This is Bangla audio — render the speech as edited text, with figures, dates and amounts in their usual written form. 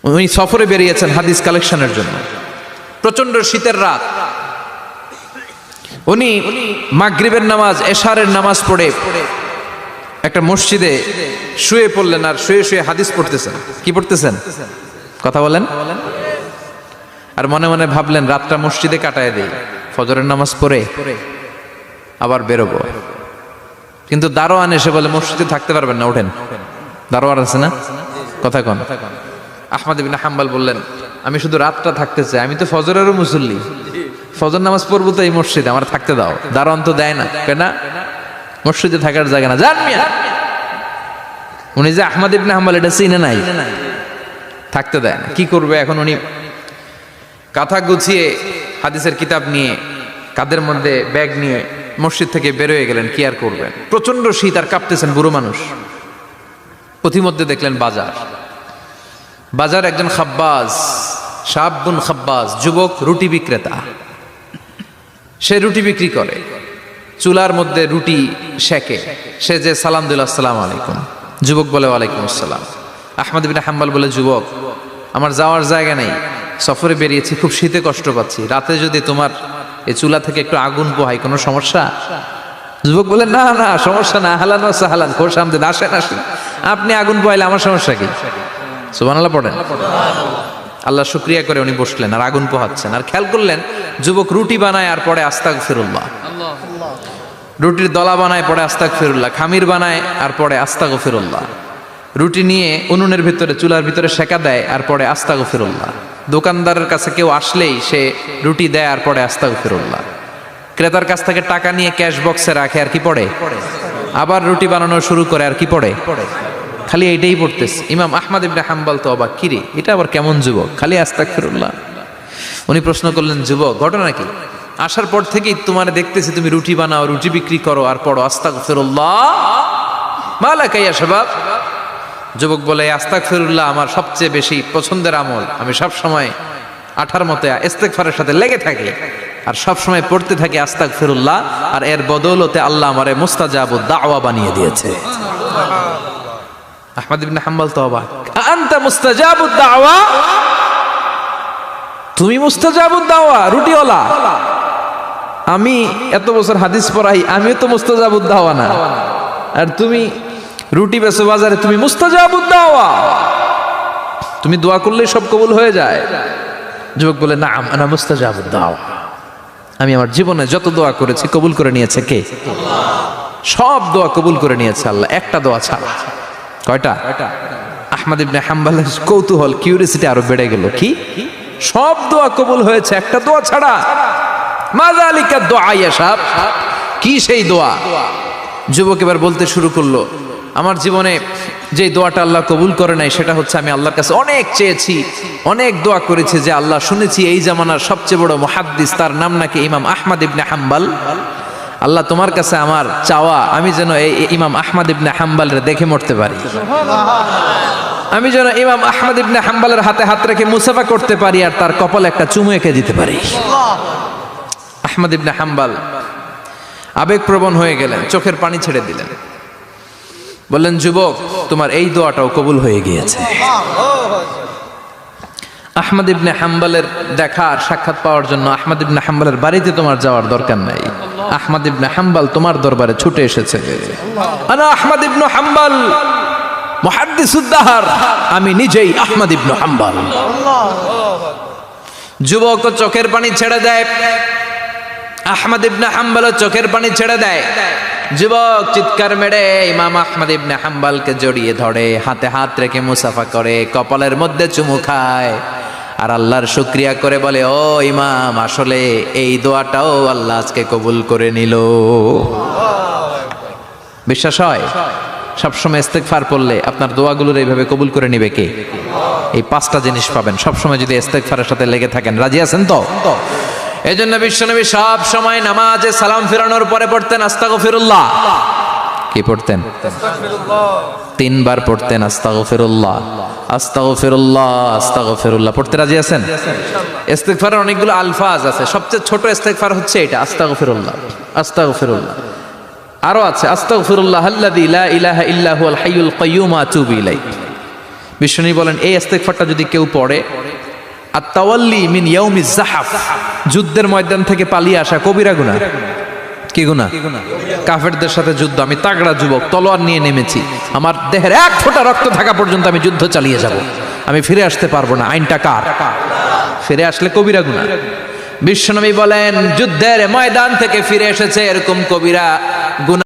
উনি সফরে বেরিয়েছেন হাদিস কালেকশনের জন্য। প্রচন্ড শীতের রাত, উনি মাগরিবের নামাজ, এশারের নামাজ পড়ে একটা মসজিদে শুয়ে পড়লেন, আর শুয়ে শুয়ে হাদিস পড়তেছেন। কি পড়তেছেন? কথা বলেন। আর মনে মনে ভাবলেন রাতটা মসজিদে কাটায় দেই, ফজরের নামাজ পড়ে আবার বেরোবো। কিন্তু দারোয়ান এসে বলে মসজিদে থাকতে পারবেন না, ওঠেন। দারোয়ান আছে না? কথা কন। আহমদ ইবনে হাম্বল বললেন আমি শুধু রাতটা থাকতে চাই, আমি তো ফজরেরও মুসল্লি, ফজর নামাজ পড়বো তো এই মসজিদে, আমার থাকতে দাও। দারোয়ান তো দেয় না, কেন? মসজিদে থাকার জায়গা না, জান মিয়া। উনি যে আহমদ ইবনে হাম্বল এটা চিনে নাই, থাকতে দেয় না। কি করবে এখন? উনি কাঁথা গুছিয়ে হাদিসের কিতাব নিয়ে কাদের মধ্যে ব্যাগ নিয়ে মসজিদ থেকে বেরোয় গেলেন। কি আর করবেন, প্রচন্ড শীত, আর কাঁপতেছেন, বুড়ো মানুষ। পথিমধ্যে দেখলেন বাজার। বাজার একজন খাব্বাজ, শাবুন খাব্বাজ, যুবক রুটি বিক্রেতা। সে রুটি বিক্রি করে, চুলার মধ্যে রুটি সেকে। সে যে সালাম দিল আসসালামু আলাইকুম, যুবক বলে ওয়ালাইকুম আসসালাম। আহমদ ইবনে হাম্বল বলে যুবক আমার যাওয়ার জায়গা নেই, সফরে বেরিয়েছি, খুব শীতে কষ্ট পাচ্ছি, রাতে যদি তোমার এই চুলা থেকে একটু আগুন পোহাই কোনো সমস্যা? যুবক বলে না না সমস্যা না, হালান ওয়া সাহালান, খোশ আমদেদ, আসেন আসেন, আপনি আগুন পোহাইলে আমার সমস্যা কি? সুবহানাল্লাহ পড়েন। আল্লাহ শুকরিয়া করে উনি বসলেন আর আগুন পোহাচ্ছেন। আর খেয়াল করলেন যুবক রুটি বানায় আর পরে আস্তাগফিরুল্লাহ, রুটির দলা বানায় পরে আস্তাগফিরুল্লাহ, খামির বানায় আর পরে আস্তাগফিরুল্লাহ, রুটি নিয়ে উনুনের ভিতরে চুলার ভিতরে সেকা দেয় আর পরে আস্তাগফিরুল্লাহ। দোকানদারের কাছে কেউ আসলেই সে রুটি দেয় আর পরে আস্তাগফিরুল্লাহ। ক্রেতার কাছ থেকে টাকা নিয়ে ক্যাশ বক্সে রাখে আর কি পড়ে, আবার রুটি বানানো শুরু করে আর কি পড়ে, খালি এইটাই পড়তেছে। ইমাম আহমদ ইবনে হাম্বল তো অবাক, কিরে এটা আবার কেমন যুবক, খালি আস্তাগফিরুল্লাহ। উনি প্রশ্ন করলেন যুবক ঘটনা কি? আসার পর থেকেই তোমার দেখতেছি তুমি রুটি বানাও, রুটি বিক্রি করো আর পড়ো আস্তাগফিরুল্লাহ, মালাকা ইয়া শাবাব। যুবক বলে আস্তাগফিরুল্লাহ আমার সবচেয়ে বেশি পছন্দের আমল, আমি সব সময় আঠার মতো ইস্তেগফারের সাথে লেগে থাকি আর সব সময় পড়তে থাকি আস্তাগফিরুল্লাহ, আর এর বদৌলতে আল্লাহ আমারে মুস্তাজাবুদ দাওয়া বানিয়ে দিয়েছে। আহমদ ইবনে হাম্বল তো অবাক, আনতা মুস্তাজাবুদ দাওয়া, তুমি মুস্তাজাবুদ দাওয়া, রুটিওয়ালা। আমি এত বছর হাদিস পড়াই, আমিও তো মুস্তাজাবুদ দাওয়া না, আর তুমি রুটি বেচো বাজারে, তুমি মুস্তাজাবুদ দাওয়া, তুমি দোয়া করলেই সব কবুল হয়ে যায়। যুবক বলে নাম আনা মুস্তাজাবুদ দাওয়া, আমি আমার জীবনে যত দোয়া করেছি কবুল করে নিয়েছে কে? সব দোয়া কবুল করে নিয়েছে আল্লাহ, একটা দোয়া ছাড়া। কয়টা? আহমদ ইবনে হাম্বলের কৌতূহল, কিউরিয়াসিটি আরো বেড়ে গেল। কি? সব দোয়া কবুল হয়েছে একটা দোয়া ছাড়া। মাযালিকা দোয়া ইয়া শাব, কি সেই দোয়া? যুবক এবার বলতে শুরু করলো আমার জীবনে যে দোয়াটা আল্লাহ কবুল করে নাই সেটা হচ্ছে আমি আল্লাহর কাছে অনেক চেয়েছি, অনেক দোয়া করেছি যে আল্লাহ শুনেছি এই জামানার সবচেয়ে বড় মুহাদ্দিস, তার নাম নাকি ইমাম আহমদ ইবনে হাম্বল। আল্লাহ তোমার কাছে আমার চাওয়া আমি যেন এই ইমাম আহমদ ইবনে হাম্বলরে দেখে মরতে পারি, আমি যেন ইমাম আহমদ ইবনে হাম্বলের হাতে হাত রেখে মুসাফা করতে পারি আর তার কপালে একটা চুমু এঁকে দিতে পারি। আহমদ ইবনে হাম্বল আবেগপ্রবণ হয়ে গেলেন, চোখের পানি ছেড়ে দিলেন, বললেন যুবক তোমার এই দোয়াটাও কবুল হয়ে গিয়েছে। আহমদ ইবনে হাম্বলের দেখা আর সাক্ষাৎ পাওয়ার জন্য আহমদ ইবনে হাম্বলের বাড়িতে তোমার যাওয়ার দরকার নাই, আহমদ ইবনে হাম্বল তোমার দরবারে ছুটে এসেছে। আনা আহমদ ইবনে হাম্বল মুহাদ্দিসুদ দাহর, আমি নিজেই আহমদ ইবনে হাম্বল। যুবক চোখের পানি ছেড়ে দেয়, আহমদ ইবনে হাম্বল চোখের পানি ছেড়ে দেয়। যুবক চিৎকার মেরে ইমাম আহমদ ইবনে হাম্বলকে জড়িয়ে ধরে, হাতে হাত রেখে মুসাফা করে, কপালের মধ্যে চুমু খায় আর আল্লাহর শুকরিয়া করে বলে ও ইমাম, আসলে এই দোয়াটাও আল্লাহ আজকে কবুল করে নিল। বিশ্বাস হয়? সবসময় ইস্তেগফার পড়লে আপনার দোয়াগুলোর এইভাবে কবুল করে নিবে কে? এই পাঁচটা জিনিস পাবেন সবসময় যদি ইস্তেগফারের সাথে লেগে থাকেন। রাজি আছেন তো? এই জন্য বিশ্বনবী সব সময় নামাজে সালাম ফিরানোর পরে পড়তেন আস্তাগফিরুল্লাহ। কি পড়তেন? তিনবার পড়তেন আস্তাগফিরুল্লাহ, আস্তাগফিরুল্লাহ, আস্তাগফিরুল্লাহ। পড়তে রাজি আছেন? ইস্তেগফারের অনেকগুলো আলফাজ আছে, সবচেয়ে ছোট ইস্তেগফার হচ্ছে এটা আস্তাগফিরুল্লাহ, আস্তাগফিরুল্লাহ। আরো আছে আস্তাগফিরুল্লাহ আল্লাযী লা ইলাহা ইল্লা হুয়াল হাইয়ুল কাইয়্যুম আতুবু ইলাইহি। বিশ্বনবী বলেন এই ইস্তেগফারটা যদি কেউ পড়ে আত-তাওয়াল্লি মিন ইয়াউমিজ যাহাফ, যুদ্ধের ময়দান থেকে পালিয়ে আসা কবিরা গুনাহ। কি গুনাহ? কাফেরদের সাথে যুদ্ধ, আমি তাগড়া যুবক, তলোয়ার নিয়ে নেমেছি, আমার দেহের এক ফোঁটা রক্ত থাকা পর্যন্ত আমি যুদ্ধ চালিয়ে যাব, আমি ফিরে আসতে পারবো না, আইনটা কার? ফিরে আসলে কবিরা গুনাহ। বিশ্বনবী বলেন যুদ্ধের ময়দান থেকে ফিরে এসেছে এরকম কবিরা গুনাহ